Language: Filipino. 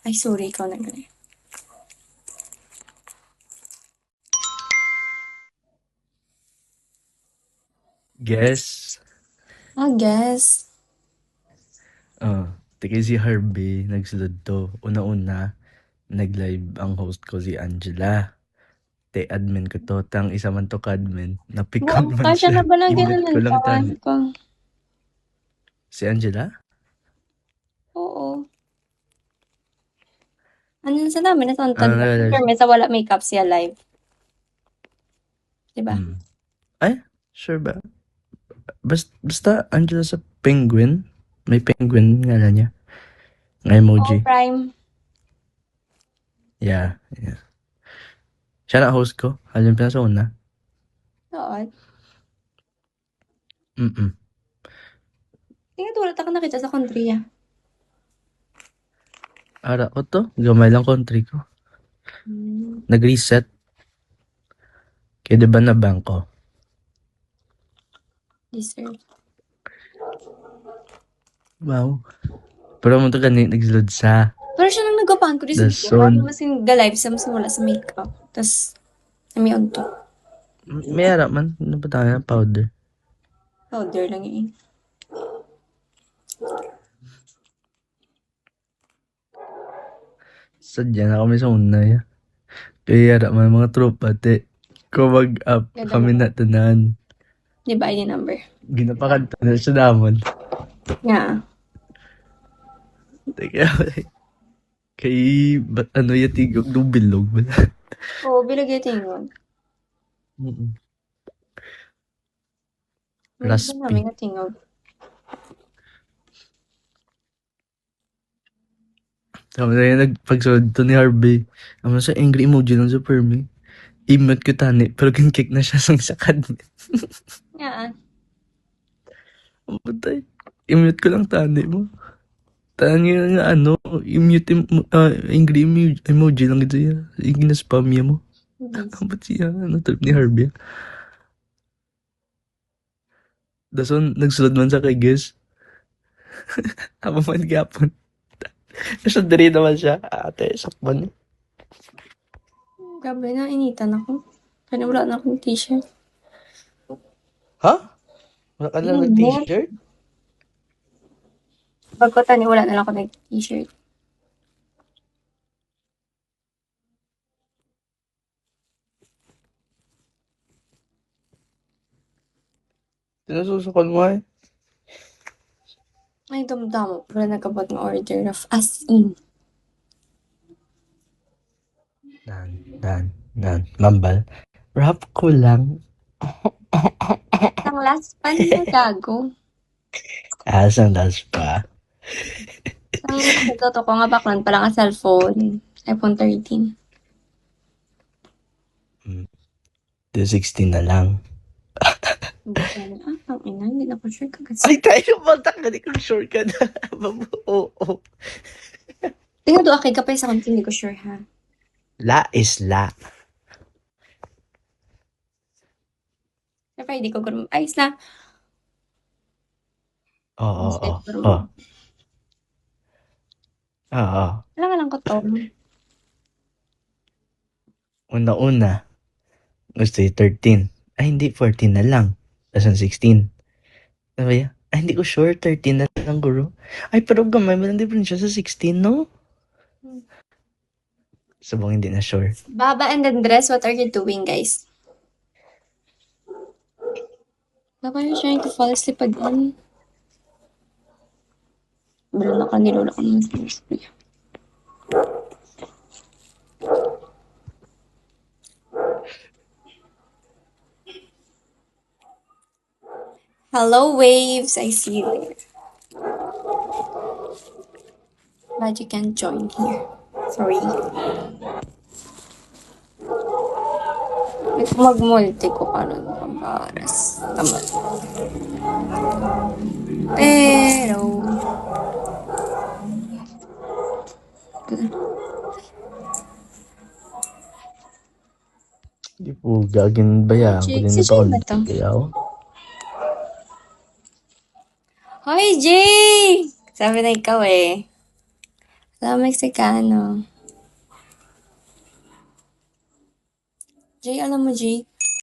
Ay, sorry, ikaw na gano'n. Guess. Guess. Tika si Harvey, nagsulod to. Una-una, nag-live ang host ko si Angela. Te admin ko to, tang isa man to ka-admin. Napikon man Kasya na siya. ba na I-mute gano'n ko lang taon tani. ko? Si Angela? Oo. Ano sa namin, natantad ba? Nag-live. Sure, may sa wala makeup siya live. Diba? Ay, sure ba? Basta Angela sa Penguin. May penguin nga niya. Nga Oo, emoji. Prime. Yeah. Siya na host ko. Halin pa na sa una. Oo. Mm. Tingnan tulad ako nakita sa country, Ara ko to. Gamay lang country ko. Nag-reset. Kaya diba na bangko? Deserve. Wow. Pero mo to ganit nagsulod sa Pero siya nang nagapahan ko di sa video. Dason. Kaya mas yung ga-live sa mas wala sa makeup. Tapos, nami on to. May ara man. Ano ba tayo? Powder. Powder lang yun. Sadya na kami sa una ya. Kaya ara man mga tropa te. Kung mag-up Ganda kami mo. na tanan. Di ba ID number? Ginapakanta na siya naman. Nga. Teka. Kay ba't ano yung tigog nung bilog ba? Oo, bilag yung tingog. May iba Raspy. namin na tingog. Tapos na yung nagpagsunod to ni Harvey. Ano sa angry emoji lang sa Permi. I-mute ko tani, pero kick na siya sa kadmi. Nga. Ang patay. I-mute ko lang tani mo. Tani nga ano, i-mute angry emoji lang ito yan. Yung gina-spam niya mo. Ang ba't siya, ano trip ni Harvey. Dason, nagsulod man sa kay Guess. Aba man gapon. Nasa diri naman siya. Ate, sakman. Grabe na, initan ako. Kaya wala na akong t-shirt. Ha? Wala ka lang Init. nag-t-shirt? Pag ko tani, wala na lang ako nag-t-shirt. Sinususukan mo eh. Ay, damdamo. Wala nagkabot ng order of as in. Dan. Mambal. Rap ko lang. Ang last pan na gago. Asang das pa. Ang nagtoto ko nga baklan pa lang ang cellphone. iPhone 13. 216 na lang. Ang ina, hindi na ko sure kagas. Ay, tayo magtak ka. Di ko sure ka na. Oo. Tingnan doon, kay kapay sa konti, hindi ko sure ha. La is la. Siyempre, hindi ko gano'n. Ayos na. Oo. Wala nga lang ko to. Una-una. Gusto yung 13. Ay, hindi. 14 na lang. Tapos 16. Ano ba yan? Ay, hindi ko sure. 13 na lang, guru. Ay, pero gamay mo lang diferensya sa 16, no? Sabang hindi na sure. Baba and Andres, what are you doing, guys? Baba, you're trying to fall asleep again. Bala na ka, nilula ko naman sa gusto. Hello, waves. I see you there. Glad you can join here. Sorry. Wait, mag-multi ko pa nun. Pambaras. Tamal. Pero... Hindi po, gagin bayaan ko Jake, din si na pa Jay ba to? kayaw. Hoy, Jay! Sabi na ikaw eh. Sa Mexicano. Jay, alam mo, Jay,